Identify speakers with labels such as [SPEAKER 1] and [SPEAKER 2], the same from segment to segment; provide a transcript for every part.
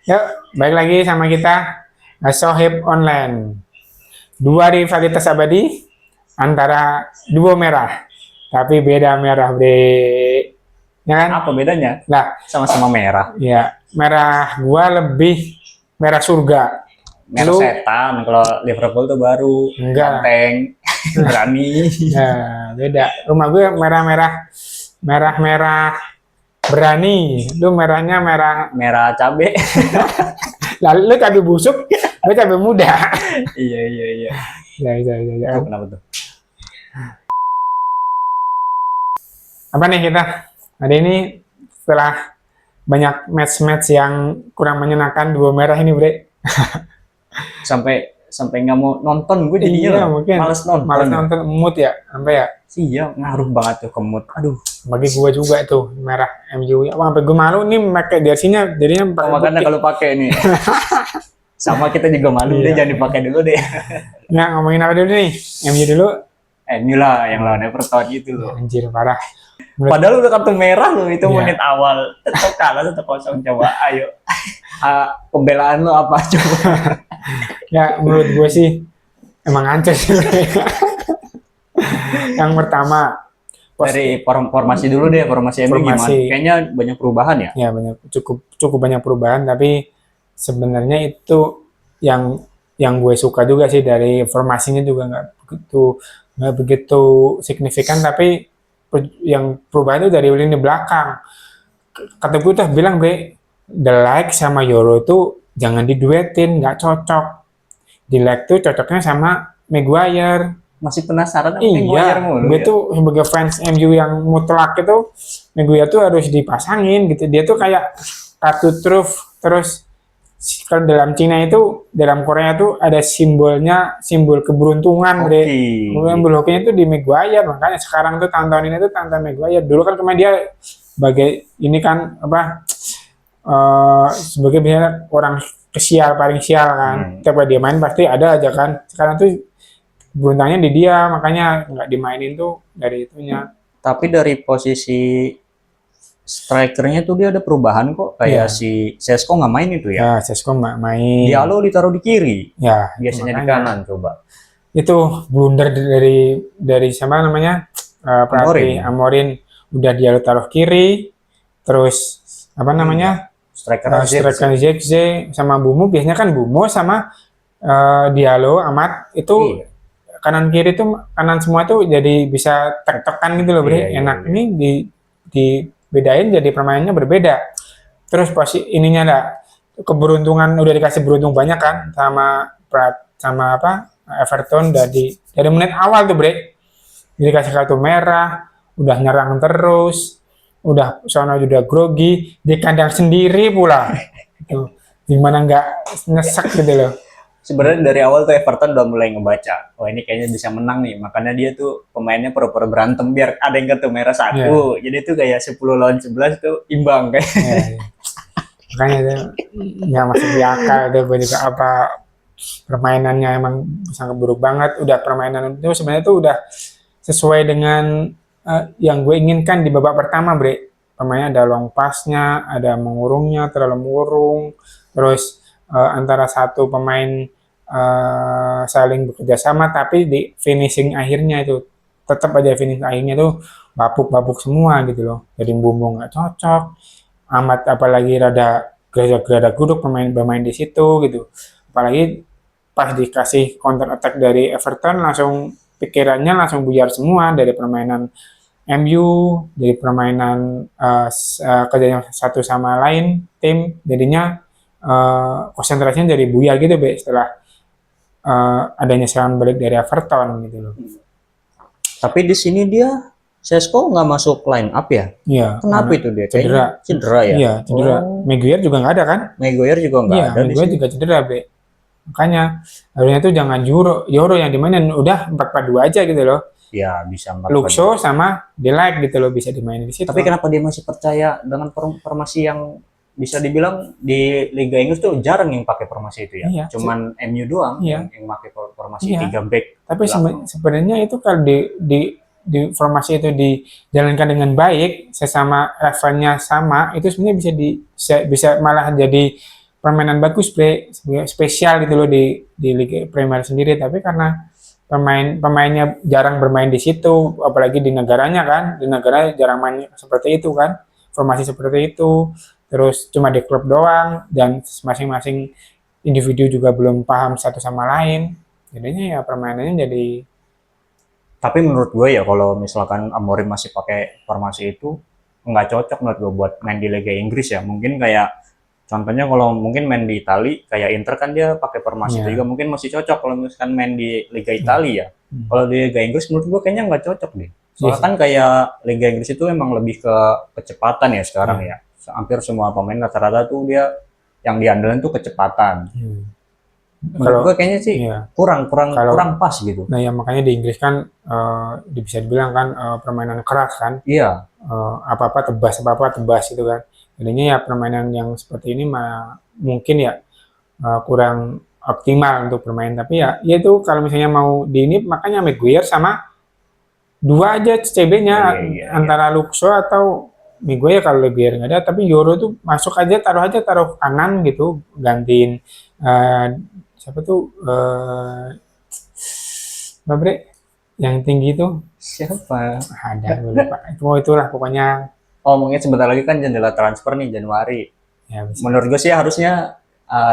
[SPEAKER 1] Yuk, balik lagi sama kita Sohib Online. Dua rivalitas abadi antara duo merah, tapi beda merah, Bre. Ya kan?
[SPEAKER 2] Apa bedanya?
[SPEAKER 1] Lah,
[SPEAKER 2] Sama-sama merah.
[SPEAKER 1] ya, merah gua lebih merah surga.
[SPEAKER 2] Merah
[SPEAKER 1] Lu
[SPEAKER 2] setan. Kalau Liverpool tuh baru
[SPEAKER 1] enggak.
[SPEAKER 2] ganteng, berani.
[SPEAKER 1] Nah, beda. Rumah gue merah-merah berani. Lu merahnya merah.
[SPEAKER 2] Merah cabe.
[SPEAKER 1] Lalu lu cabai busuk, gue cabai muda.
[SPEAKER 2] Iya.
[SPEAKER 1] Ya.
[SPEAKER 2] Tuh, kenapa tuh?
[SPEAKER 1] Apa nih kita hari ini setelah banyak match-match yang kurang menyenangkan dua merah ini, Bre.
[SPEAKER 2] Sampai nggak mau nonton gue jadinya.
[SPEAKER 1] Iya, mungkin
[SPEAKER 2] Males nonton.
[SPEAKER 1] Males nonton mood ya, sampai ya.
[SPEAKER 2] Iya, ngaruh banget tuh ke mood. Aduh.
[SPEAKER 1] Bagi gua juga tuh merah MU. Ya, sampai gue malu nih pakai jersinya, jadinya pakai
[SPEAKER 2] Makanya
[SPEAKER 1] putih.
[SPEAKER 2] kalau pakai nih. Sama kita juga malu deh,
[SPEAKER 1] Iya.
[SPEAKER 2] jangan dipakai dulu deh.
[SPEAKER 1] Nah, ngomongin apa dulu nih? MU dulu.
[SPEAKER 2] Ini lah yang lawan Everton gitu loh.
[SPEAKER 1] Anjir, parah.
[SPEAKER 2] Padahal udah kartu merah loh itu
[SPEAKER 1] Iya.
[SPEAKER 2] menit awal. Tetap kalah 1-0, coba. Ayo. Pembelaan lo apa coba?
[SPEAKER 1] Ya, menurut gue sih emang hancur sih. Yang pertama,
[SPEAKER 2] Dari formasi dulu deh, formasi MU gimana?
[SPEAKER 1] Formasi.
[SPEAKER 2] Kayaknya banyak perubahan ya.
[SPEAKER 1] ya cukup banyak perubahan, tapi sebenarnya itu yang gue suka juga sih dari formasinya juga nggak begitu signifikan, tapi yang perubahan itu dari lini belakang. Kata gue tuh bilang, Bre, De Ligt sama Euro itu jangan diduetin, nggak cocok. De Ligt tuh cocoknya sama Maguire.
[SPEAKER 2] Masih penasaran sama
[SPEAKER 1] Iya,
[SPEAKER 2] Maguire mulu
[SPEAKER 1] gue
[SPEAKER 2] ya?
[SPEAKER 1] tuh sebagai fans MU yang mutlak itu, Maguire tuh harus dipasangin gitu. Dia tuh kayak kartu truf. Terus kalau dalam Cina itu, dalam Korea tuh ada simbol keberuntungan, Bre. Kemudian hokinya tuh di Maguire, makanya sekarang tuh tahun-tahun ini tuh tahun Maguire. Dulu kan kemarin dia sebagai ini kan apa, sebagai misalnya orang paling sial kan. Tiap dia main pasti ada aja kan. Sekarang tuh beruntangnya di dia, makanya nggak dimainin tuh dari itunya.
[SPEAKER 2] Tapi dari posisi strikernya tuh dia ada perubahan kok. Kayak
[SPEAKER 1] Iya.
[SPEAKER 2] si Sesko nggak main itu ya.
[SPEAKER 1] Ya, Sesko nggak main.
[SPEAKER 2] Diallo ditaruh di kiri.
[SPEAKER 1] Ya,
[SPEAKER 2] Biasanya di
[SPEAKER 1] makanya.
[SPEAKER 2] kanan coba.
[SPEAKER 1] Itu blunder dari siapa namanya? Pelatih Amorin. Udah dia taruh kiri, terus apa namanya?
[SPEAKER 2] Striker
[SPEAKER 1] Zirkzee sama Bumo. Biasanya kan Bumo sama Diallo, Amat itu
[SPEAKER 2] Iya.
[SPEAKER 1] kanan kiri tuh, kanan semua tuh jadi bisa tek-tekan gitu loh, Bre.
[SPEAKER 2] Iya.
[SPEAKER 1] Enak. Ini dibedain jadi permainannya berbeda. Terus pasti ininya ada keberuntungan, udah dikasih beruntung banyak kan sama apa? Everton dari menit awal tuh, Bre. Jadi kasih kartu merah, udah nyerang terus, udah sono udah grogi, di kandang sendiri pula. Tuh, gimana nggak nyesek gitu loh.
[SPEAKER 2] Sebenarnya dari awal tuh Everton udah mulai ngebaca, wah ini kayaknya bisa menang nih, makanya dia tuh pemainnya pura-pura berantem biar ada yang kartu merah satu. Jadi tuh kayak 10 lawan 11 tuh imbang kayak.
[SPEAKER 1] Makanya itu nggak masuk di akal tuh juga, apa permainannya emang sangat buruk banget. Udah permainan itu sebenarnya tuh udah sesuai dengan yang gue inginkan di babak pertama, Bre. Pemainnya ada long pass-nya, ada mengurungnya, terlalu mengurung, terus antara satu pemain saling bekerja sama, tapi di finishing akhirnya itu tetap aja finishing akhirnya tuh bapuk semua gitu loh. Jadi Bumbung nggak cocok, Amat apalagi rada gerada-gerada pemain di situ gitu. Apalagi pas dikasih counter attack dari Everton, langsung pikirannya langsung buyar semua dari permainan MU, dari permainan kerjanya satu sama lain tim, jadinya konsentrasinya jadi buyar gitu, Be, setelah adanya serangan balik dari Everton gitu loh.
[SPEAKER 2] Tapi di sini dia Sesko nggak masuk line up ya?
[SPEAKER 1] Iya.
[SPEAKER 2] Kenapa itu dia?
[SPEAKER 1] Cedera ya? Iya, cedera. Maguire juga nggak ada kan?
[SPEAKER 2] Maguire juga nggak ada.
[SPEAKER 1] Maguire juga cedera, Be. Makanya harusnya tuh jangan Euro yang dimainin, udah 4-4-2 aja gitu loh.
[SPEAKER 2] Ya bisa 4-4-2.
[SPEAKER 1] Luxo sama De Ligt gitu loh, bisa dimainin di situ.
[SPEAKER 2] Tapi kenapa dia masih percaya dengan formasi yang bisa dibilang di Liga Inggris tuh jarang yang pakai formasi itu ya?
[SPEAKER 1] Iya,
[SPEAKER 2] cuman MU doang yang pakai formasi 3 back.
[SPEAKER 1] Tapi sebenarnya itu kalau di formasi itu dijalankan dengan baik, sesama levelnya sama, itu sebenarnya bisa malah jadi permainan bagus, Bre, spesial gitu loh di Liga Premier sendiri, tapi karena pemainnya jarang bermain di situ, apalagi di negaranya kan, di negara jarang main seperti itu kan, formasi seperti itu, terus cuma di klub doang, dan masing-masing individu juga belum paham satu sama lain, jadinya ya permainannya jadi
[SPEAKER 2] Tapi menurut gue ya kalau misalkan Amorim masih pakai formasi itu nggak cocok menurut gue buat main di Liga Inggris ya. Mungkin kayak contohnya kalau mungkin main di Itali kayak Inter kan dia pakai formasi itu
[SPEAKER 1] ya,
[SPEAKER 2] juga mungkin masih cocok kalau misalkan main di Liga
[SPEAKER 1] ya.
[SPEAKER 2] Italia ya. Kalau di Liga Inggris menurut gue kayaknya nggak cocok deh.
[SPEAKER 1] Iya
[SPEAKER 2] Soalnya
[SPEAKER 1] sih.
[SPEAKER 2] kan kayak Liga Inggris itu emang lebih ke kecepatan ya sekarang
[SPEAKER 1] Ya.
[SPEAKER 2] ya. Hampir semua pemain rata-rata tuh dia yang diandelin tuh kecepatan.
[SPEAKER 1] Hmm.
[SPEAKER 2] Menurut
[SPEAKER 1] Kalau
[SPEAKER 2] gue kayaknya sih
[SPEAKER 1] ya,
[SPEAKER 2] kurang kurang
[SPEAKER 1] kalau
[SPEAKER 2] kurang pas gitu.
[SPEAKER 1] nah ya makanya di Inggris kan bisa dibilang kan permainan keras kan,
[SPEAKER 2] Iya,
[SPEAKER 1] apa-apa tebas itu kan. Jadinya ya permainan yang seperti ini mungkin ya kurang optimal untuk bermain. Tapi ya, ya itu kalau misalnya mau di ini makanya Maguire sama dua aja CB-nya
[SPEAKER 2] iya, iya, iya.
[SPEAKER 1] antara Luxo atau Maguire kalau Maguire nggak ada. Tapi Euro tuh masuk aja taruh kanan gitu gantiin eh, siapa tuh Babre yang tinggi tuh
[SPEAKER 2] Siapa?
[SPEAKER 1] ada gue lupa. Itulah pokoknya
[SPEAKER 2] Oh, mungkin sebentar lagi kan jendela transfer nih Januari.
[SPEAKER 1] ya bisa.
[SPEAKER 2] Menurut gue sih harusnya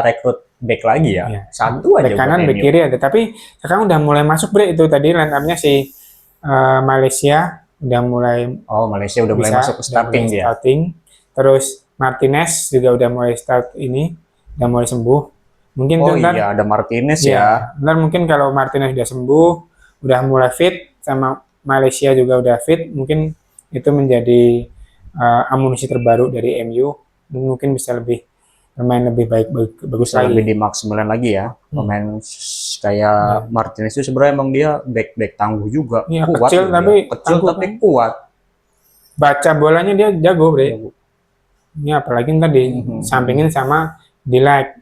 [SPEAKER 2] rekrut back lagi ya.
[SPEAKER 1] Ya.
[SPEAKER 2] Satu aja
[SPEAKER 1] Bek
[SPEAKER 2] buat
[SPEAKER 1] kanan, bek
[SPEAKER 2] MU.
[SPEAKER 1] kiri ada. Tapi sekarang udah mulai masuk Bre itu tadi line up-nya si Malaysia udah mulai
[SPEAKER 2] Oh, Malaysia udah mulai
[SPEAKER 1] bisa
[SPEAKER 2] masuk ke
[SPEAKER 1] udah mulai
[SPEAKER 2] starting dia.
[SPEAKER 1] starting. Terus Martinez juga udah mulai start ini, udah mulai sembuh. Mungkin
[SPEAKER 2] Oh
[SPEAKER 1] ntar
[SPEAKER 2] iya, ada Martinez
[SPEAKER 1] ya,
[SPEAKER 2] ya.
[SPEAKER 1] ntar mungkin kalau Martinez udah sembuh, udah mulai fit sama Malaysia juga udah fit, mungkin itu menjadi amunisi terbaru dari MU. Mungkin bisa lebih bermain lebih bagus
[SPEAKER 2] Bisa lebih
[SPEAKER 1] lagi.
[SPEAKER 2] dimaksimalkan lagi ya. Pemain kayak
[SPEAKER 1] Ya.
[SPEAKER 2] Martinez itu sebenarnya emang dia back tangguh juga.
[SPEAKER 1] Iya,
[SPEAKER 2] Kuat
[SPEAKER 1] kecil
[SPEAKER 2] loh dia.
[SPEAKER 1] tapi
[SPEAKER 2] Kecil
[SPEAKER 1] tangguh.
[SPEAKER 2] tapi kuat.
[SPEAKER 1] Baca bolanya dia jago, Bre. Ini apalagi ntar disampingin sama Delight,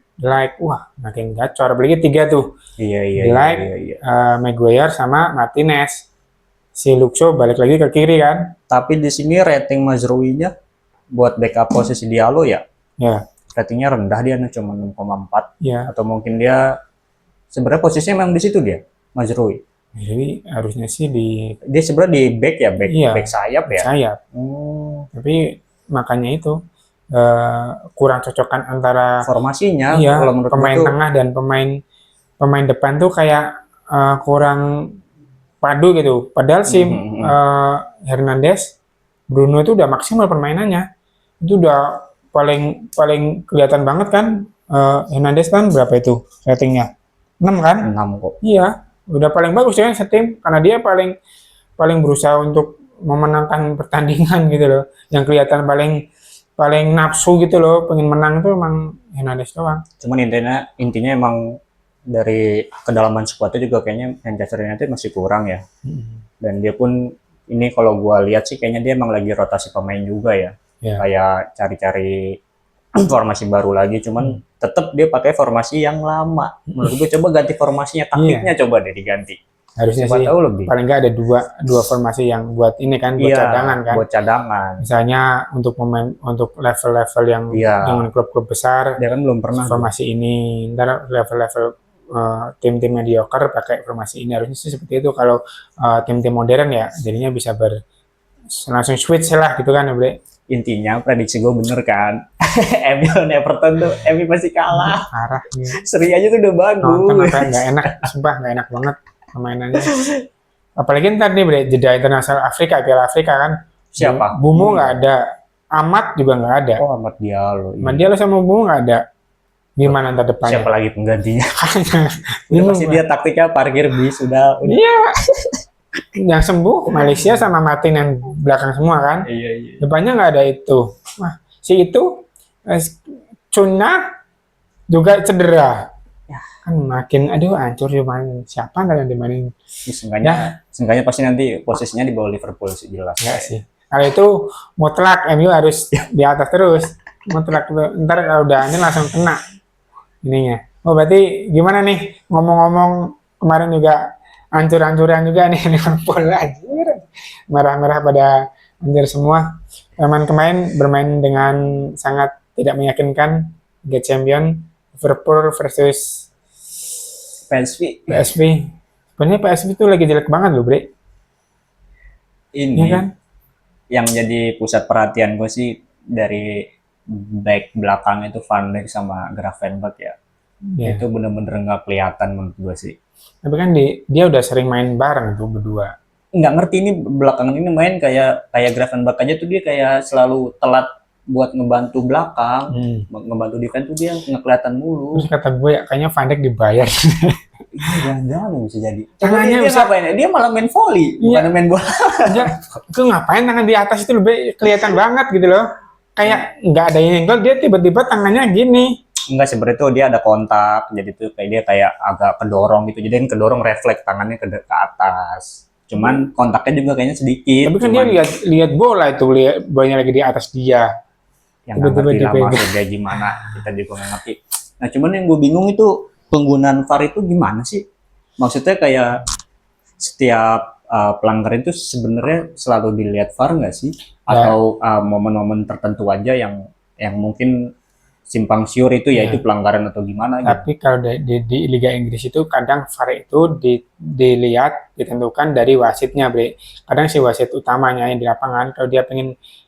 [SPEAKER 1] wah makin gacor. Apalagi tiga tuh,
[SPEAKER 2] Iya, iya, iya,
[SPEAKER 1] Delight,
[SPEAKER 2] iya, iya.
[SPEAKER 1] Maguire sama Martinez. Si Luxo balik lagi ke kiri kan?
[SPEAKER 2] Tapi di sini rating Mazraoui-nya buat backup posisi Diallo ya,
[SPEAKER 1] Ya,
[SPEAKER 2] ratingnya rendah dia cuma 6,4
[SPEAKER 1] ya.
[SPEAKER 2] atau mungkin dia sebenarnya posisinya memang di situ dia Mazraoui.
[SPEAKER 1] Jadi harusnya sih di
[SPEAKER 2] Dia sebenarnya di back ya,
[SPEAKER 1] iya,
[SPEAKER 2] back sayap ya.
[SPEAKER 1] sayap. Tapi makanya itu kurang cocokan antara
[SPEAKER 2] Formasinya
[SPEAKER 1] iya
[SPEAKER 2] kalau menurut
[SPEAKER 1] pemain
[SPEAKER 2] gue tuh
[SPEAKER 1] tengah dan pemain depan tuh kayak kurang padu gitu. Padahal si Hernandez, Bruno itu udah maksimal permainannya. Itu udah paling paling kelihatan banget kan. Hernandez kan berapa itu ratingnya? 6 kan?
[SPEAKER 2] 6 kok.
[SPEAKER 1] Iya, udah paling bagus ya setim karena dia paling paling berusaha untuk memenangkan pertandingan gitu loh. Yang kelihatan paling paling nafsu gitu loh, pengen menang itu emang Hernandez doang.
[SPEAKER 2] Cuman intinya emang dari kedalaman skuadnya juga kayaknya Manchester United masih kurang ya. Dan dia pun ini kalau gua lihat sih kayaknya dia emang lagi rotasi pemain juga ya.
[SPEAKER 1] Ya.
[SPEAKER 2] Kayak cari-cari formasi baru lagi, cuman tetap dia pakai formasi yang lama. Menurut gue coba ganti formasinya, taktiknya coba deh diganti.
[SPEAKER 1] Harusnya
[SPEAKER 2] Siapa
[SPEAKER 1] sih
[SPEAKER 2] tahu lebih.
[SPEAKER 1] paling nggak ada dua formasi yang buat ini kan buat
[SPEAKER 2] Iya,
[SPEAKER 1] cadangan kan.
[SPEAKER 2] buat cadangan.
[SPEAKER 1] Misalnya untuk pemain untuk level-level yang
[SPEAKER 2] Iya.
[SPEAKER 1] dengan klub-klub besar
[SPEAKER 2] Dia kan belum pernah tuh.
[SPEAKER 1] formasi ini, ntar level-level tim-tim mediocre pakai formasi ini harusnya sih seperti itu. Kalau tim-tim modern ya jadinya bisa langsung switch lah gitu kan ya Bre.
[SPEAKER 2] Intinya prediksi gue bener kan. MU dan Everton tuh MU pasti kalah.
[SPEAKER 1] Parah nih.
[SPEAKER 2] Seri aja tuh udah
[SPEAKER 1] Nonton
[SPEAKER 2] bagus.
[SPEAKER 1] apa nggak enak, sumpah nggak enak banget permainannya. Apalagi ntar nih Bre, jeda internasional Afrika, Piala Afrika kan.
[SPEAKER 2] Siapa?
[SPEAKER 1] Bumo nggak ada, Amat juga nggak ada.
[SPEAKER 2] Oh, Ahmad Diallo. Iya.
[SPEAKER 1] Ahmad Diallo sama Bumo nggak ada. Gimana ntar depannya?
[SPEAKER 2] Siapa lagi penggantinya? Udah
[SPEAKER 1] Bingung
[SPEAKER 2] pasti
[SPEAKER 1] gua.
[SPEAKER 2] dia taktiknya parkir bis udah.
[SPEAKER 1] Iya. Yang sembuh Malaysia sama Martin yang belakang semua kan.
[SPEAKER 2] Iya, iya.
[SPEAKER 1] Depannya nggak ada itu. Wah, si itu Cuna juga cedera. Kan makin aduh hancur cuman siapa ntar yang dimainin?
[SPEAKER 2] Seenggaknya pasti nanti posisinya di bawah Liverpool sih jelas.
[SPEAKER 1] Enggak sih. Kalau itu mutlak MU harus di atas terus. Mutlak ntar kalau udah ini langsung kena ininya. Oh berarti gimana nih ngomong-ngomong kemarin juga hancur-hancuran juga nih Liverpool anjir. Merah-merah pada hancur semua. Kemarin bermain dengan sangat tidak meyakinkan Liga Champion Liverpool versus
[SPEAKER 2] PSV
[SPEAKER 1] PSV. Sebenarnya PSV itu lagi jelek banget loh, Bre.
[SPEAKER 2] ini
[SPEAKER 1] Iya kan?
[SPEAKER 2] yang jadi pusat perhatian gue sih dari back belakang itu Van Dijk sama Gravenberch ya.
[SPEAKER 1] Iya.
[SPEAKER 2] Itu bener-bener nggak kelihatan menurut gue sih.
[SPEAKER 1] Tapi kan dia udah sering main bareng tuh berdua.
[SPEAKER 2] Nggak ngerti ini belakangan ini main kayak Gravenberch aja tuh dia kayak selalu telat buat ngebantu belakang, ngebantu defense tuh dia nggak kelihatan mulu.
[SPEAKER 1] Terus kata gue ya, kayaknya Van Dijk dibayar.
[SPEAKER 2] Jangan-jangan bisa jadi.
[SPEAKER 1] Tangannya
[SPEAKER 2] dia
[SPEAKER 1] bisa-
[SPEAKER 2] ngapain? Dia malah main volley,
[SPEAKER 1] Iya.
[SPEAKER 2] bukan main bola.
[SPEAKER 1] Dia ke ngapain tangan di atas itu lebih kelihatan banget gitu loh. Kayak nggak ada yang nyenggol, dia tiba-tiba tangannya gini.
[SPEAKER 2] Enggak, sebenarnya tuh dia ada kontak, jadi tuh kayak dia kayak agak kedorong gitu, jadi kedorong refleks tangannya ke atas. Cuman kontaknya juga kayaknya sedikit.
[SPEAKER 1] Tapi kan dia
[SPEAKER 2] cuman
[SPEAKER 1] lihat bola itu, lihat bolanya lagi di atas dia.
[SPEAKER 2] yang nggak ngerti lah
[SPEAKER 1] tiba-tiba
[SPEAKER 2] maksudnya gimana, kita juga nggak ngerti. Nah cuman yang gue bingung itu penggunaan VAR itu gimana sih? Maksudnya kayak setiap pelanggaran itu sebenarnya selalu dilihat VAR nggak sih? Atau momen-momen tertentu aja yang mungkin simpang siur itu
[SPEAKER 1] Ya.
[SPEAKER 2] yaitu pelanggaran atau gimana gitu.
[SPEAKER 1] Tapi kalau di Liga Inggris itu kadang VAR itu dilihat, ditentukan dari wasitnya, Bre. Kadang si wasit utamanya yang di lapangan, kalau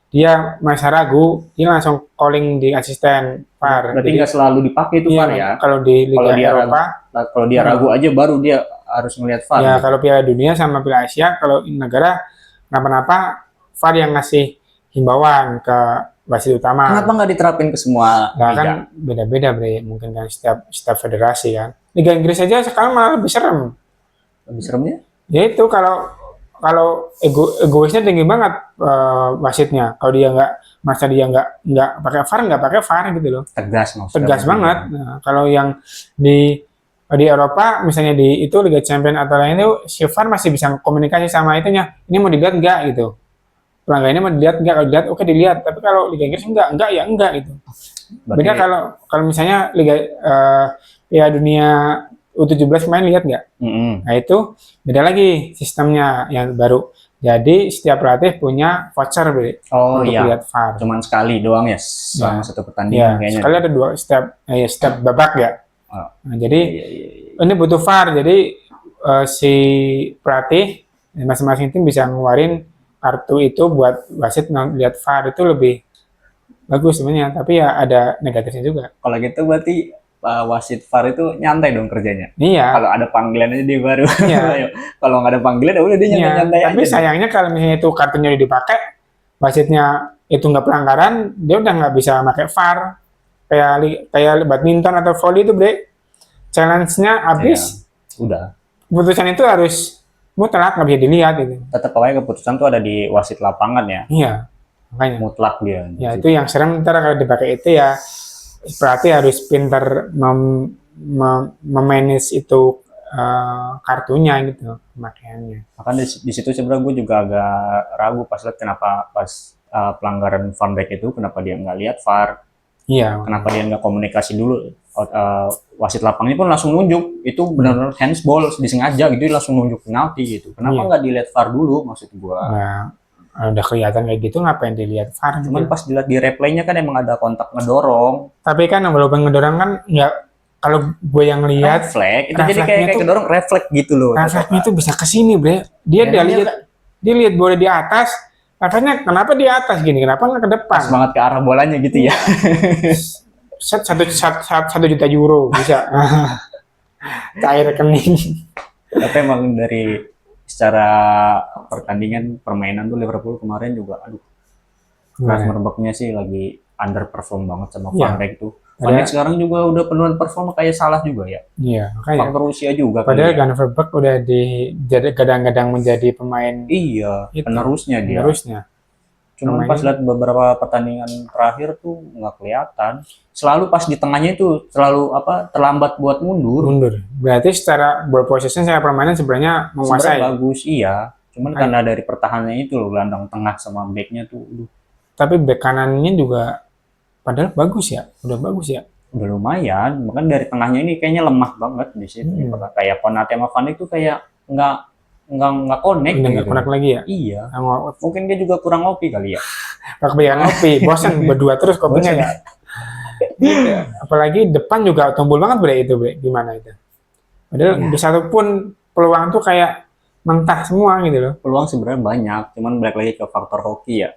[SPEAKER 1] dia masa ragu, dia langsung calling di asisten VAR.
[SPEAKER 2] Berarti
[SPEAKER 1] Jadi,
[SPEAKER 2] nggak selalu dipakai itu
[SPEAKER 1] iya,
[SPEAKER 2] VAR ya?
[SPEAKER 1] kalau di Liga
[SPEAKER 2] Kalau dia
[SPEAKER 1] Eropa,
[SPEAKER 2] Kalau dia ragu aja baru dia harus ngelihat VAR.
[SPEAKER 1] ya
[SPEAKER 2] gitu.
[SPEAKER 1] kalau Piala Dunia sama Piala Asia, kalau negara kenapa-napa, VAR yang ngasih himbauan ke wasit utama.
[SPEAKER 2] Kenapa nggak diterapin ke semua
[SPEAKER 1] Nah,
[SPEAKER 2] liga?
[SPEAKER 1] kan beda-beda, Bre. Mungkin kan setiap federasi kan. Liga Inggris aja sekarang malah lebih serem.
[SPEAKER 2] Lebih seremnya?
[SPEAKER 1] Ya itu kalau egoisnya tinggi banget wasitnya. Kalau dia nggak pakai VAR gitu loh.
[SPEAKER 2] Tegas maksudnya.
[SPEAKER 1] Tegas banget. Nah, kalau yang di Eropa misalnya di itu Liga Champions atau lain itu si VAR masih bisa komunikasi sama itunya. Ini mau dilihat nggak gitu. Pelanggarannya mau dilihat nggak? Kalau dilihat oke dilihat. Tapi kalau Liga Inggris enggak ya enggak gitu.
[SPEAKER 2] Berarti
[SPEAKER 1] Beda kalau misalnya Liga Piala Dunia U17 main lihat nggak? Nah itu beda lagi sistemnya yang baru. Jadi setiap pelatih punya voucher, Bre,
[SPEAKER 2] oh
[SPEAKER 1] untuk
[SPEAKER 2] iya,
[SPEAKER 1] lihat VAR.
[SPEAKER 2] cuman sekali doang ya selama satu
[SPEAKER 1] Ya,
[SPEAKER 2] pertandingan kayaknya.
[SPEAKER 1] sekali ada dua setiap babak ya.
[SPEAKER 2] Oh.
[SPEAKER 1] Nah, jadi
[SPEAKER 2] Iya, iya, iya.
[SPEAKER 1] ini butuh VAR. Jadi si pelatih masing-masing tim bisa ngeluarin kartu itu buat wasit lihat VAR itu lebih bagus sebenarnya. Tapi ya ada negatifnya juga.
[SPEAKER 2] Kalau gitu berarti wasit VAR itu nyantai dong kerjanya.
[SPEAKER 1] Iya.
[SPEAKER 2] Kalau ada panggilan aja dia baru.
[SPEAKER 1] Iya.
[SPEAKER 2] Kalau nggak ada panggilan ya udah dia
[SPEAKER 1] Iya,
[SPEAKER 2] nyantai-nyantai
[SPEAKER 1] tapi
[SPEAKER 2] aja.
[SPEAKER 1] sayangnya kalau misalnya itu kartunya udah dipakai, wasitnya itu nggak pelanggaran, dia udah nggak bisa pakai VAR. Kayak badminton atau volley itu, Bre. Challenge-nya habis,
[SPEAKER 2] Iya, udah.
[SPEAKER 1] keputusan itu harus mutlak, nggak bisa dilihat gitu.
[SPEAKER 2] Tetap pokoknya keputusan tuh ada di wasit lapangan ya.
[SPEAKER 1] Iya, makanya.
[SPEAKER 2] Mutlak dia.
[SPEAKER 1] Ya itu yang serem ntar kalau dipakai itu ya, pelatih harus pintar memanage itu kartunya gitu, pemakaiannya.
[SPEAKER 2] Makanya di situ sebenarnya gue juga agak ragu pas lihat kenapa pas pelanggaran Van Dijk itu kenapa dia nggak lihat VAR,
[SPEAKER 1] Iya.
[SPEAKER 2] kenapa dia nggak komunikasi dulu. Wasit lapangnya pun langsung nunjuk itu benar-benar handsball disengaja gitu, dia langsung nunjuk penalti gitu. Kenapa
[SPEAKER 1] Iya.
[SPEAKER 2] nggak dilihat VAR dulu maksud gue?
[SPEAKER 1] Nah, udah kelihatan kayak gitu ngapain dilihat VAR gitu.
[SPEAKER 2] Cuman pas dilihat di replaynya kan emang ada kontak ngedorong,
[SPEAKER 1] Tapi kan walaupun ngedorong kan nggak, kalau gue yang lihat
[SPEAKER 2] refleks itu jadi
[SPEAKER 1] refleksnya
[SPEAKER 2] kayak
[SPEAKER 1] tuh-
[SPEAKER 2] kedorong refleks gitu loh.
[SPEAKER 1] refleksnya itu bisa ke sini, Bre. Dia
[SPEAKER 2] Ya,
[SPEAKER 1] lihat bola di atas, refleksnya kenapa di atas gini, kenapa nggak ke depan?
[SPEAKER 2] pas banget ke arah bolanya gitu ya.
[SPEAKER 1] Satu juta euro bisa. Cair rekening.
[SPEAKER 2] Tapi emang dari secara pertandingan permainan tuh Liverpool kemarin juga aduh Gravenberch-nya sih lagi underperform banget sama
[SPEAKER 1] Iya.
[SPEAKER 2] Van Dijk tuh. Van Dijk sekarang juga udah penurunan performa kayak salah juga ya.
[SPEAKER 1] Iya, makanya.
[SPEAKER 2] Faktor usia juga
[SPEAKER 1] Padahal
[SPEAKER 2] kali ya.
[SPEAKER 1] Gravenberch udah gadang-gadang menjadi pemain
[SPEAKER 2] Iya,
[SPEAKER 1] itu,
[SPEAKER 2] penerusnya dia.
[SPEAKER 1] penerusnya.
[SPEAKER 2] Cuman
[SPEAKER 1] pemain
[SPEAKER 2] pas lihat beberapa pertandingan terakhir tuh nggak kelihatan. Selalu pas di tengahnya itu selalu terlambat buat mundur.
[SPEAKER 1] Berarti secara ball possession, secara permainan sebenarnya menguasai.
[SPEAKER 2] Sebenarnya bagus iya. Cuman
[SPEAKER 1] Ayo.
[SPEAKER 2] karena dari pertahanannya itu loh gelandang tengah sama backnya tuh
[SPEAKER 1] Tapi bek kanannya juga padahal bagus ya, udah bagus ya.
[SPEAKER 2] udah lumayan. Makanya dari tengahnya ini kayaknya lemah banget di situ. Kayak Konate sama Van Dijk tuh kayak nggak connect
[SPEAKER 1] Udah
[SPEAKER 2] gitu.
[SPEAKER 1] nggak konek lagi ya.
[SPEAKER 2] Iya. Mungkin dia juga kurang ngopi kali ya.
[SPEAKER 1] Gak kebanyakan kopi, bosan berdua terus kopinya
[SPEAKER 2] Bosan.
[SPEAKER 1] ya. Apalagi depan juga tumbul banget bre itu bre, gimana itu? Padahal
[SPEAKER 2] Iya.
[SPEAKER 1] di satu pun peluang tuh kayak mentah semua gitu loh.
[SPEAKER 2] Peluang sebenarnya banyak, cuman balik lagi ke faktor hoki ya.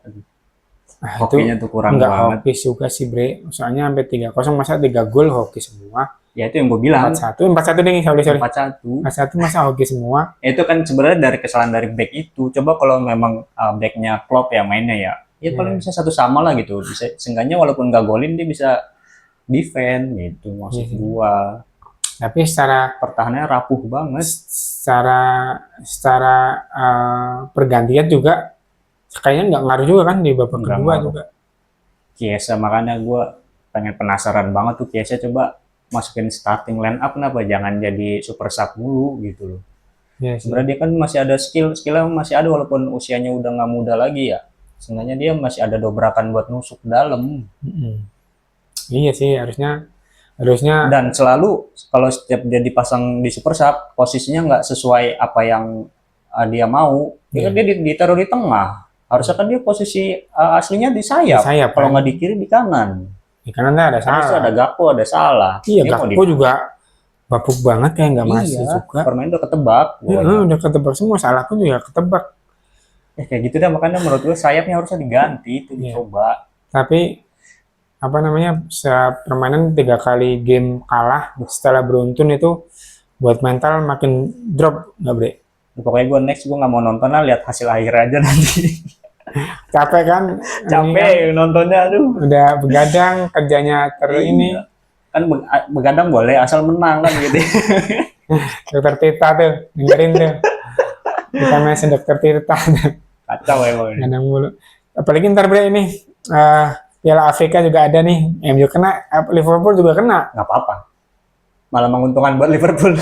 [SPEAKER 1] Nah, itu
[SPEAKER 2] Hokinya tuh kurang
[SPEAKER 1] nggak
[SPEAKER 2] banget.
[SPEAKER 1] hokis juga sih bre. Soalnya sampai 3-0 masa 3 gol hoki semua.
[SPEAKER 2] Ya itu yang gue bilang,
[SPEAKER 1] 4-1 nih, sorry.
[SPEAKER 2] 4-1.
[SPEAKER 1] 4-1 masa hoki semua.
[SPEAKER 2] Itu kan sebenarnya dari kesalahan dari back itu. Coba kalau memang backnya Klopp ya mainnya ya, ya paling
[SPEAKER 1] Iya,
[SPEAKER 2] bisa satu sama lah gitu. Bisa, seenggaknya walaupun nggak golin dia bisa defend gitu
[SPEAKER 1] iya
[SPEAKER 2] maksud
[SPEAKER 1] sih.
[SPEAKER 2] gua.
[SPEAKER 1] Tapi secara
[SPEAKER 2] Pertahanannya rapuh banget.
[SPEAKER 1] secara secara pergantian juga kayaknya nggak ngaruh juga kan di babak
[SPEAKER 2] Nggak
[SPEAKER 1] kedua
[SPEAKER 2] ngaruh.
[SPEAKER 1] juga.
[SPEAKER 2] Chiesa makanya gua pengen penasaran banget tuh Chiesa coba masukin starting line up kenapa jangan jadi super sub dulu gitu loh.
[SPEAKER 1] Iya sih.
[SPEAKER 2] Sebenarnya dia kan masih ada skillnya masih ada walaupun usianya udah nggak muda lagi ya. Sebenarnya dia masih ada dobrakan buat nusuk dalam.
[SPEAKER 1] Mm-mm. Iya sih, harusnya harusnya
[SPEAKER 2] Dan selalu kalau setiap dia dipasang di super sub posisinya nggak sesuai apa yang dia mau,
[SPEAKER 1] ya,
[SPEAKER 2] dia ditaruh di tengah. Harusnya kan dia posisi aslinya di
[SPEAKER 1] di
[SPEAKER 2] sayap,
[SPEAKER 1] sayap
[SPEAKER 2] kalau
[SPEAKER 1] kan.
[SPEAKER 2] nggak di kiri di kanan.
[SPEAKER 1] Di kanan tuh ada
[SPEAKER 2] Karena itu
[SPEAKER 1] salah.
[SPEAKER 2] ada Gakpo, ada salah.
[SPEAKER 1] Iya,
[SPEAKER 2] Dia mau di
[SPEAKER 1] Gakpo juga bapuk banget kayak nggak masih
[SPEAKER 2] iya,
[SPEAKER 1] juga.
[SPEAKER 2] permain udah ketebak pokoknya.
[SPEAKER 1] Udah ketebak semua, salah pun juga ketebak.
[SPEAKER 2] Kayak gitu dah makanya menurut gue sayapnya harusnya diganti itu
[SPEAKER 1] Iya.
[SPEAKER 2] dicoba.
[SPEAKER 1] Tapi apa namanya, permainan 3 kali game kalah setelah beruntun itu buat mental makin drop nggak bre?
[SPEAKER 2] Pokoknya gue next gue nggak mau nonton lah, lihat hasil akhir aja nanti.
[SPEAKER 1] Capek kan? Ini kan
[SPEAKER 2] Capek nontonnya aduh.
[SPEAKER 1] udah begadang kerjanya ini
[SPEAKER 2] Iya. Kan begadang boleh asal menang kan gitu.
[SPEAKER 1] dokter Tirta tuh dengerin tuh, kita main dokter Tirta
[SPEAKER 2] Kacau emang ini.
[SPEAKER 1] kadang mulu. Apalagi ntar bre ini Piala Afrika juga ada nih, MU kena, Liverpool juga kena.
[SPEAKER 2] Nggak apa-apa. Malah menguntungkan buat Liverpool.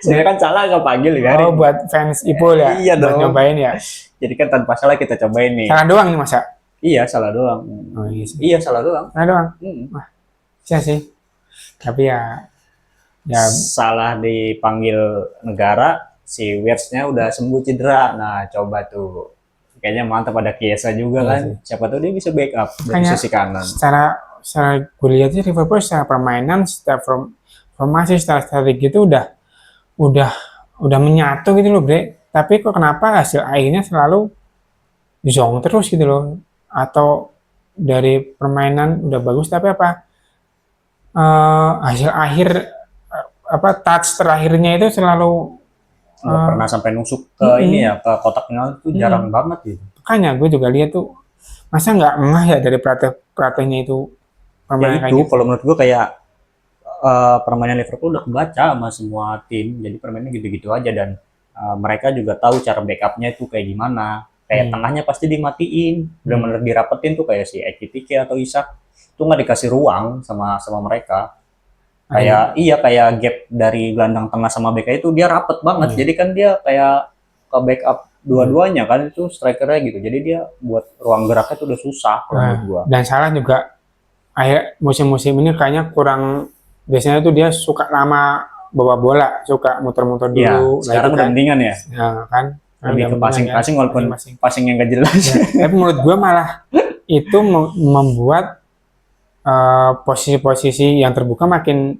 [SPEAKER 2] Sebenarnya kan salah nggak panggil ya.
[SPEAKER 1] Oh, buat fans Ipul ya,
[SPEAKER 2] Iya
[SPEAKER 1] buat
[SPEAKER 2] dong.
[SPEAKER 1] nyobain ya.
[SPEAKER 2] Jadi kan tanpa salah kita cobain nih.
[SPEAKER 1] Salah doang nih masa?
[SPEAKER 2] Iya salah doang.
[SPEAKER 1] Oh iya sih.
[SPEAKER 2] Iya salah doang.
[SPEAKER 1] Salah doang.
[SPEAKER 2] Hmm.
[SPEAKER 1] Iya sih. Tapi ya
[SPEAKER 2] Salah dipanggil negara, si Wirtz-nya udah sembuh cedera. Nah coba tuh. Kayaknya mantap ada Chiesa juga
[SPEAKER 1] Iya
[SPEAKER 2] kan.
[SPEAKER 1] sih.
[SPEAKER 2] Siapa tahu dia bisa backup dari
[SPEAKER 1] Makanya
[SPEAKER 2] sisi kanan.
[SPEAKER 1] secara gue lihatnya Liverpool secara permainan, secara formasi, secara strategi itu udah menyatu gitu loh, Bre. Tapi kok kenapa hasil akhirnya selalu zong terus gitu loh? Atau dari permainan udah bagus tapi hasil akhir touch terakhirnya itu selalu
[SPEAKER 2] Nggak pernah sampai nusuk ke
[SPEAKER 1] mm-mm.
[SPEAKER 2] ini ya, ke kotak penalti itu jarang banget gitu.
[SPEAKER 1] Makanya gue juga lihat tuh masa nggak ngeh ya dari pelatihnya itu
[SPEAKER 2] Ya
[SPEAKER 1] permainan kayak
[SPEAKER 2] itu
[SPEAKER 1] gitu.
[SPEAKER 2] kalau menurut gue kayak permainan Liverpool udah kebaca sama semua tim, jadi permainnya gitu-gitu aja dan mereka juga tahu cara backupnya itu kayak gimana. Kayak tengahnya pasti dimatiin, benar-benar dirapetin tuh kayak si Ekitike atau Isak itu nggak dikasih ruang sama mereka. Kayak gap dari gelandang tengah sama back itu dia rapet banget. Jadi kan dia kayak ke backup dua-duanya kan itu strikernya gitu. Jadi dia buat ruang geraknya tuh udah susah menurut gua.
[SPEAKER 1] Dan salah juga akhir musim-musim ini kayaknya kurang, biasanya tuh dia suka lama bawa bola, suka muter-muter
[SPEAKER 2] Iya,
[SPEAKER 1] dulu.
[SPEAKER 2] sekarang udah mendingan ya.
[SPEAKER 1] Ya, kan?
[SPEAKER 2] Lebih ke passing-passing walaupun
[SPEAKER 1] Passing-passing.
[SPEAKER 2] passing yang gak jelas.
[SPEAKER 1] Ya, tapi menurut gue malah itu membuat posisi-posisi yang terbuka makin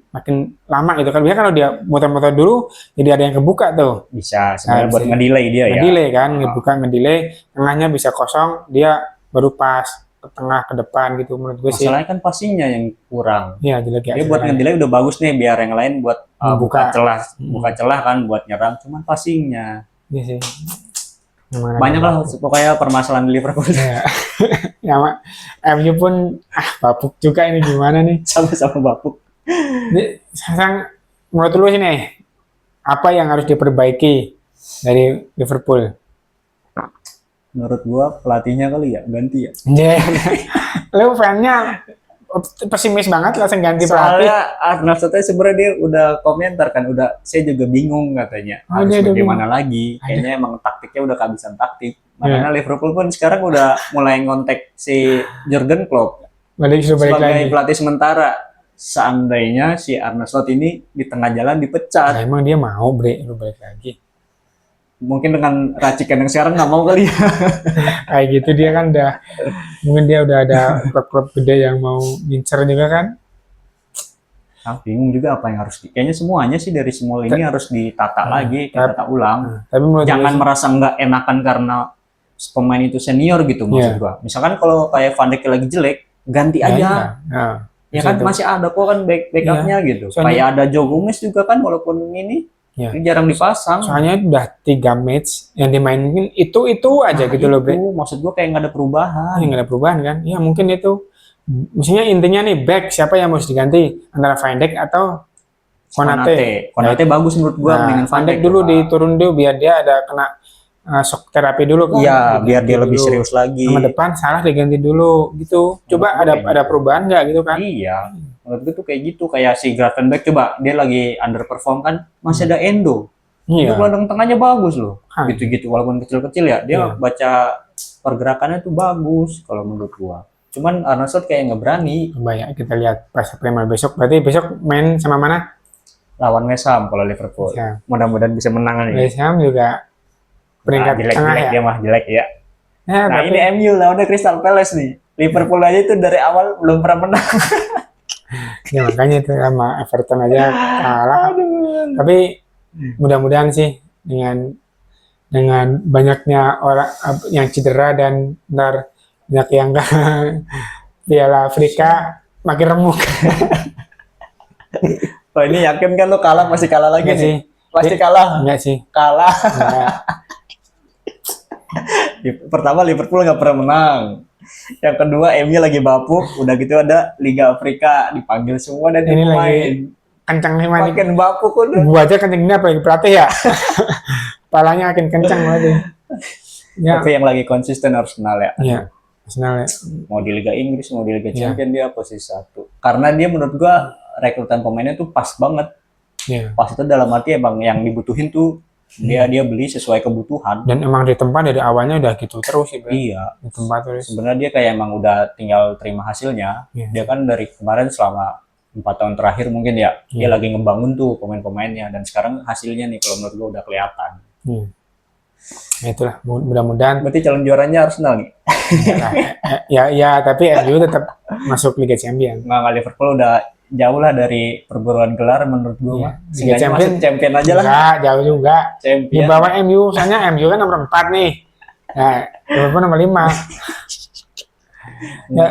[SPEAKER 1] lama gitu kan. Biasanya kalau dia muter-muter dulu jadi ada yang kebuka tuh.
[SPEAKER 2] Bisa sebenarnya buat
[SPEAKER 1] bisa
[SPEAKER 2] ngedelay dia ya.
[SPEAKER 1] Ngedelay kan, ngedelay, tengahnya bisa kosong, dia baru pas ke tengah ke depan gitu menurut gue sih.
[SPEAKER 2] Masalahnya kan passingnya yang kurang.
[SPEAKER 1] Iya, jelek ya.
[SPEAKER 2] Dia buat ngedelay udah bagus nih biar yang lain buat buka celah kan buat nyerang, cuman passingnya.
[SPEAKER 1] Iya sih.
[SPEAKER 2] Banyak lah pokoknya permasalahan di Liverpool.
[SPEAKER 1] Ya, ya MU pun bapuk juga ini gimana nih?
[SPEAKER 2] Sama-sama bapuk.
[SPEAKER 1] Sekarang menurut lu sini apa yang harus diperbaiki dari Liverpool?
[SPEAKER 2] Menurut gua pelatihnya kali ya ganti ya.
[SPEAKER 1] Lu fansnya pesimis banget langsung ganti pelatih.
[SPEAKER 2] Soalnya Arnold sebenarnya dia udah komentar kan, udah saya juga bingung katanya harus bagaimana lagi. Kayaknya emang taktiknya udah kehabisan taktik. Makanya Liverpool pun sekarang udah mulai ngontek si Jurgen Klopp sebagai pelatih sementara. Seandainya si Arne Slot ini di tengah jalan dipecat.
[SPEAKER 1] Nah, emang dia mau lu balik lagi?
[SPEAKER 2] mungkin dengan racikan yang sekarang nggak mau kali ya.
[SPEAKER 1] Kayak gitu dia kan mungkin dia udah ada klub-klub gede yang mau ngincer juga kan.
[SPEAKER 2] Bingung juga apa yang harus kayaknya semuanya sih dari semua ini harus ditata lagi,
[SPEAKER 1] Tapi,
[SPEAKER 2] ditata ulang.
[SPEAKER 1] tapi menurut gue
[SPEAKER 2] Jangan
[SPEAKER 1] sih,
[SPEAKER 2] merasa nggak enakan karena pemain itu senior gitu maksud
[SPEAKER 1] Iya.
[SPEAKER 2] gua. Misalkan kalau kayak Van Dijk lagi jelek, ganti
[SPEAKER 1] ya,
[SPEAKER 2] aja.
[SPEAKER 1] iya. Nah,
[SPEAKER 2] Ya
[SPEAKER 1] bisa
[SPEAKER 2] kan
[SPEAKER 1] tuh.
[SPEAKER 2] masih ada kok kan backupnya gitu.
[SPEAKER 1] Soalnya-
[SPEAKER 2] Kayak ada Joe Gomez juga kan walaupun ini
[SPEAKER 1] Iya.
[SPEAKER 2] jarang dipasang.
[SPEAKER 1] Soalnya udah 3 match yang dimainin itu aja
[SPEAKER 2] Nah,
[SPEAKER 1] gitu loh, Bre.
[SPEAKER 2] itu maksud gua kayak nggak ada perubahan.
[SPEAKER 1] Nggak ada perubahan kan? Ya mungkin itu. Maksudnya intinya nih back siapa yang harus diganti antara Van Dijk atau Konate.
[SPEAKER 2] Konate bagus menurut gua,
[SPEAKER 1] Nah,
[SPEAKER 2] mendingan
[SPEAKER 1] Van Dijk dulu
[SPEAKER 2] coba.
[SPEAKER 1] diturun dulu biar dia ada kena shock terapi dulu kan.
[SPEAKER 2] Iya,
[SPEAKER 1] Diganti
[SPEAKER 2] biar dia lebih
[SPEAKER 1] dulu.
[SPEAKER 2] serius lagi.
[SPEAKER 1] Sama depan Salah diganti dulu gitu. Coba
[SPEAKER 2] Menurut gue
[SPEAKER 1] ada
[SPEAKER 2] kayak
[SPEAKER 1] perubahan nggak gitu kan?
[SPEAKER 2] Iya, menurut gue tuh kayak gitu. Kayak si Gravenberch coba, dia lagi underperform kan, masih ada Endo. Itu
[SPEAKER 1] Iya.
[SPEAKER 2] gelandang tengahnya bagus loh.
[SPEAKER 1] Ah.
[SPEAKER 2] Gitu-gitu, walaupun kecil-kecil ya, dia
[SPEAKER 1] Iya.
[SPEAKER 2] baca pergerakannya tuh bagus kalau menurut gua. Cuman Arne Slot kayak nggak berani
[SPEAKER 1] Coba ya kita lihat pas Premier besok. Berarti besok main sama mana?
[SPEAKER 2] lawan West Ham kalau Liverpool.
[SPEAKER 1] Ya.
[SPEAKER 2] Mudah-mudahan bisa menang nih.
[SPEAKER 1] West Ham juga peringkat
[SPEAKER 2] jelek,
[SPEAKER 1] tengah
[SPEAKER 2] jelek
[SPEAKER 1] ya.
[SPEAKER 2] dia mah jelek ya.
[SPEAKER 1] Ya,
[SPEAKER 2] Nah
[SPEAKER 1] tapi
[SPEAKER 2] ini MU lawannya Crystal Palace nih. Liverpool aja itu dari awal belum pernah menang.
[SPEAKER 1] ya makanya itu sama Everton aja kalah.
[SPEAKER 2] Aduh.
[SPEAKER 1] Tapi mudah-mudahan sih dengan banyaknya orang yang cedera dan ntar banyak yang nggak Piala Afrika makin remuk.
[SPEAKER 2] Oh ini yakin kan lo kalah, masih kalah lagi
[SPEAKER 1] Enggak
[SPEAKER 2] nih?
[SPEAKER 1] sih.
[SPEAKER 2] Pasti kalah.
[SPEAKER 1] Enggak sih.
[SPEAKER 2] Kalah.
[SPEAKER 1] Enggak.
[SPEAKER 2] Pertama Liverpool nggak pernah menang. Yang kedua MU lagi bapuk. Udah gitu ada Liga Afrika dipanggil semua dan
[SPEAKER 1] Ini lagi
[SPEAKER 2] pemain.
[SPEAKER 1] kencang nih man.
[SPEAKER 2] Makin bapuk udah.
[SPEAKER 1] Gua aja kenceng ini apa lagi pelatih ya? Palanya makin kencang lagi. Ya.
[SPEAKER 2] Tapi yang lagi konsisten harus kenal ya.
[SPEAKER 1] Iya. Arsenal ya.
[SPEAKER 2] Mau di Liga Inggris, mau di Liga
[SPEAKER 1] Iya.
[SPEAKER 2] Champions dia posisi 1. Karena dia menurut gua rekrutan pemainnya tuh pas banget.
[SPEAKER 1] Iya.
[SPEAKER 2] Pas itu dalam arti emang yang dibutuhin tuh dia beli sesuai kebutuhan.
[SPEAKER 1] Dan emang di tempat dari awalnya udah gitu terus sih, Bro.
[SPEAKER 2] Iya.
[SPEAKER 1] Di tempat terus.
[SPEAKER 2] Sebenarnya dia kayak emang udah tinggal terima hasilnya.
[SPEAKER 1] Iya.
[SPEAKER 2] Dia kan dari kemarin selama 4 tahun terakhir mungkin ya, dia
[SPEAKER 1] Iya.
[SPEAKER 2] lagi ngebangun tuh pemain-pemainnya dan sekarang hasilnya nih kalau menurut gua udah kelihatan.
[SPEAKER 1] Iya. Nah, itulah mudah-mudahan
[SPEAKER 2] Berarti calon juaranya Arsenal nih.
[SPEAKER 1] ya tapi MU tetap masuk Liga Champions.
[SPEAKER 2] Nggak Liverpool udah jauh lah dari perburuan gelar menurut gua.
[SPEAKER 1] Iya.
[SPEAKER 2] Mah.
[SPEAKER 1] Liga
[SPEAKER 2] Seenggaknya
[SPEAKER 1] Champion
[SPEAKER 2] masuk champion aja lah.
[SPEAKER 1] Enggak, jauh juga. Di
[SPEAKER 2] Champion.
[SPEAKER 1] bawah MU, soalnya MU kan nomor 4 nih. Nah, Liverpool nomor 5.
[SPEAKER 2] Ya.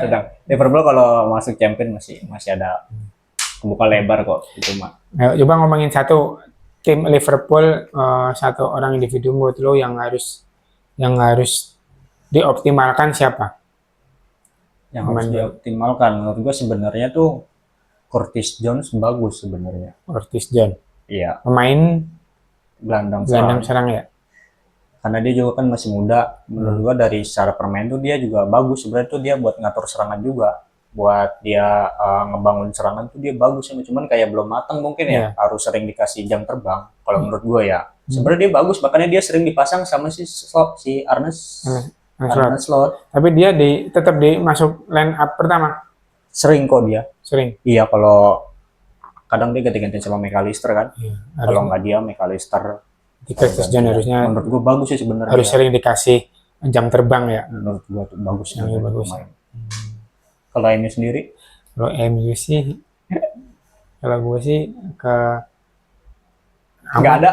[SPEAKER 2] Liverpool kalau masuk champion masih ada kebuka lebar kok itu mah.
[SPEAKER 1] Ayo, coba ngomongin satu tim Liverpool, satu orang individu menurut lo yang harus dioptimalkan siapa?
[SPEAKER 2] Yang harus
[SPEAKER 1] Pemain
[SPEAKER 2] dioptimalkan menurut gua sebenarnya tuh Curtis Jones bagus sebenarnya.
[SPEAKER 1] Curtis Jones.
[SPEAKER 2] Iya,
[SPEAKER 1] Pemain
[SPEAKER 2] gelandang
[SPEAKER 1] gelandang
[SPEAKER 2] serang.
[SPEAKER 1] serang ya.
[SPEAKER 2] Karena dia juga kan masih muda, menurut gua dari secara permain tuh dia juga bagus sebenarnya tuh dia buat ngatur serangan juga, buat dia ngebangun serangan tuh dia bagus, cuman kayak belum matang mungkin ya,
[SPEAKER 1] Iya.
[SPEAKER 2] harus sering dikasih jam terbang kalau menurut gua ya. Sebenarnya dia bagus, makanya dia sering dipasang sama si Arne
[SPEAKER 1] Slot.
[SPEAKER 2] Slot.
[SPEAKER 1] Tapi dia tetap masuk line up pertama.
[SPEAKER 2] Sering kok dia.
[SPEAKER 1] Sering.
[SPEAKER 2] Iya, kalau kadang dia ganti-ganti sama McAllister kan.
[SPEAKER 1] Iya,
[SPEAKER 2] Kalau nggak dia McAllister.
[SPEAKER 1] Curtis Jones harusnya
[SPEAKER 2] Menurut gua bagus sih sebenarnya.
[SPEAKER 1] harus sering dikasih jam terbang ya.
[SPEAKER 2] Menurut gua tuh bagus.
[SPEAKER 1] Yang
[SPEAKER 2] sebenarnya
[SPEAKER 1] bagus.
[SPEAKER 2] pemain. Kalau ini sendiri
[SPEAKER 1] Kalau MU sih, kalau gue sih ke
[SPEAKER 2] nggak ada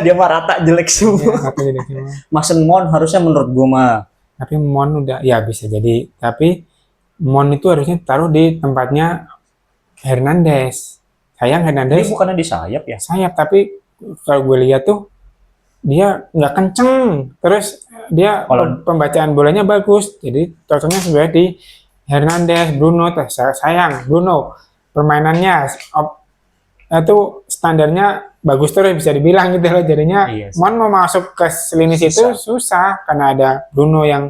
[SPEAKER 2] dia mah rata jelek semua.
[SPEAKER 1] Apa jadi semua.
[SPEAKER 2] Mason Mount harusnya menurut gua mah
[SPEAKER 1] Tapi Mon udah ya bisa jadi. Tapi Mon itu harusnya taruh di tempatnya Hernandez. Sayang
[SPEAKER 2] dia
[SPEAKER 1] Hernandez
[SPEAKER 2] bukannya di sayap ya.
[SPEAKER 1] sayap, tapi kalau gue lihat tuh dia nggak kenceng. Terus dia
[SPEAKER 2] Kalau-
[SPEAKER 1] pembacaan bolanya bagus. Jadi cocoknya sebenarnya di Hernandez, Bruno. Sayang Bruno permainannya itu standarnya bagus terus bisa dibilang gitu loh. Jadinya
[SPEAKER 2] Iya sih.
[SPEAKER 1] Mon mau masuk ke lini situ susah karena ada Bruno yang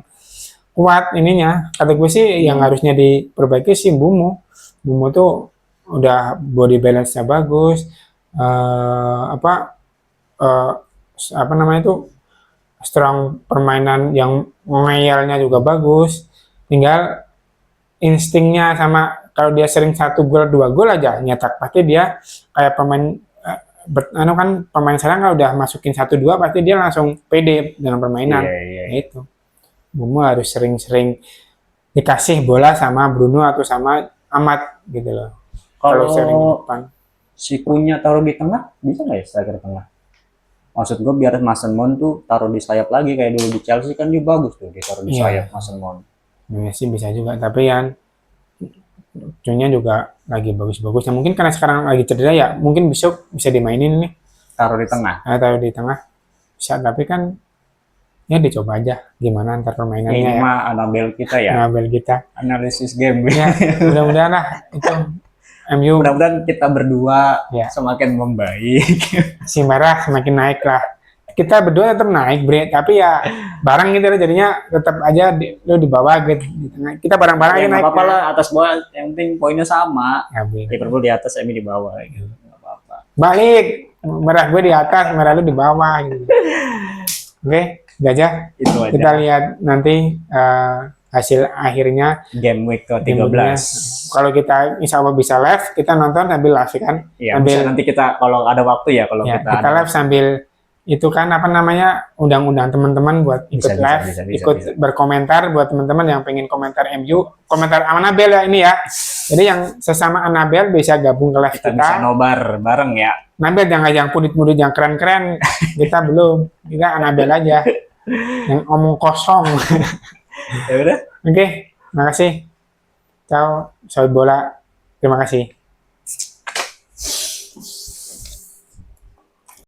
[SPEAKER 1] kuat ininya. Kata gue sih yang harusnya diperbaiki sih Mbumo. Mbumo tuh udah body balance-nya bagus. Apa namanya itu strong permainan yang ngeyelnya juga bagus. Tinggal instingnya sama kalau dia sering 1 gol 2 gol aja nyetak, pasti dia kayak pemain anu kan pemain sekarang kan udah masukin 1-2 pasti dia langsung pede dengan permainan.
[SPEAKER 2] Iya, iya.
[SPEAKER 1] Nah, itu. Momo harus sering-sering dikasih bola sama Bruno atau sama Amat gitu loh. Kalau sering di
[SPEAKER 2] Kalau
[SPEAKER 1] depan.
[SPEAKER 2] si Kunya taruh di tengah, bisa nggak ya striker tengah? Maksud gue biar Mason Mount tuh taruh di sayap lagi kayak dulu di Chelsea kan dia bagus tuh ditaruh di
[SPEAKER 1] Iya.
[SPEAKER 2] sayap Mason Mount.
[SPEAKER 1] Ya sih bisa juga, tapi yang Cunya juga lagi bagus-bagusnya. Mungkin karena sekarang lagi cedera ya, mungkin besok bisa dimainin nih
[SPEAKER 2] Taruh di tengah.
[SPEAKER 1] atau di tengah. Bisa, tapi kan ya dicoba aja gimana ntar permainannya
[SPEAKER 2] Ini
[SPEAKER 1] ya.
[SPEAKER 2] mah Anabel kita ya,
[SPEAKER 1] Ngambil kita.
[SPEAKER 2] analisis game.
[SPEAKER 1] Ya, mudah-mudahan lah itu MU
[SPEAKER 2] Mudah-mudahan kita berdua
[SPEAKER 1] Ya.
[SPEAKER 2] semakin membaik.
[SPEAKER 1] si merah semakin naik lah. Kita berdua tetap naik, Bre, tapi ya bareng gitu loh, jadinya tetap aja lu di bawah gitu. Di tengah. Kita bareng-bareng
[SPEAKER 2] Ya
[SPEAKER 1] aja
[SPEAKER 2] nggak
[SPEAKER 1] naik.
[SPEAKER 2] apa-apa lah, atas bawah yang penting poinnya sama.
[SPEAKER 1] Ya, Bre.
[SPEAKER 2] Liverpool di atas, MU di bawah gitu. Nggak apa-apa.
[SPEAKER 1] Balik, merah gue di atas, merah lu di bawah gitu. Oke, itu aja.
[SPEAKER 2] Itu aja.
[SPEAKER 1] Kita lihat nanti hasil akhirnya.
[SPEAKER 2] Game week
[SPEAKER 1] Game
[SPEAKER 2] ke-13.
[SPEAKER 1] weeknya. Kalau kita insya Allah bisa live, kita nonton sambil live kan.
[SPEAKER 2] Iya,
[SPEAKER 1] Sambil
[SPEAKER 2] bisa nanti kita kalau ada waktu ya kalau
[SPEAKER 1] ya,
[SPEAKER 2] kita
[SPEAKER 1] kita
[SPEAKER 2] ada
[SPEAKER 1] live sambil itu kan apa namanya undang-undang teman-teman buat ikut
[SPEAKER 2] Bisa, bisa,
[SPEAKER 1] live,
[SPEAKER 2] bisa,
[SPEAKER 1] ikut
[SPEAKER 2] bisa.
[SPEAKER 1] berkomentar buat teman-teman yang pengen komentar MU, komentar Anabel ya ini ya. Jadi yang sesama Anabel bisa gabung ke live
[SPEAKER 2] kita
[SPEAKER 1] kita.
[SPEAKER 2] bisa nobar bareng ya.
[SPEAKER 1] Nabel jangan yang pudit-pudit yang keren-keren, kita belum, kita Anabel aja. Yang omong kosong.
[SPEAKER 2] Ya udah.
[SPEAKER 1] Oke, makasih. Ciao, soal bola. Terima kasih.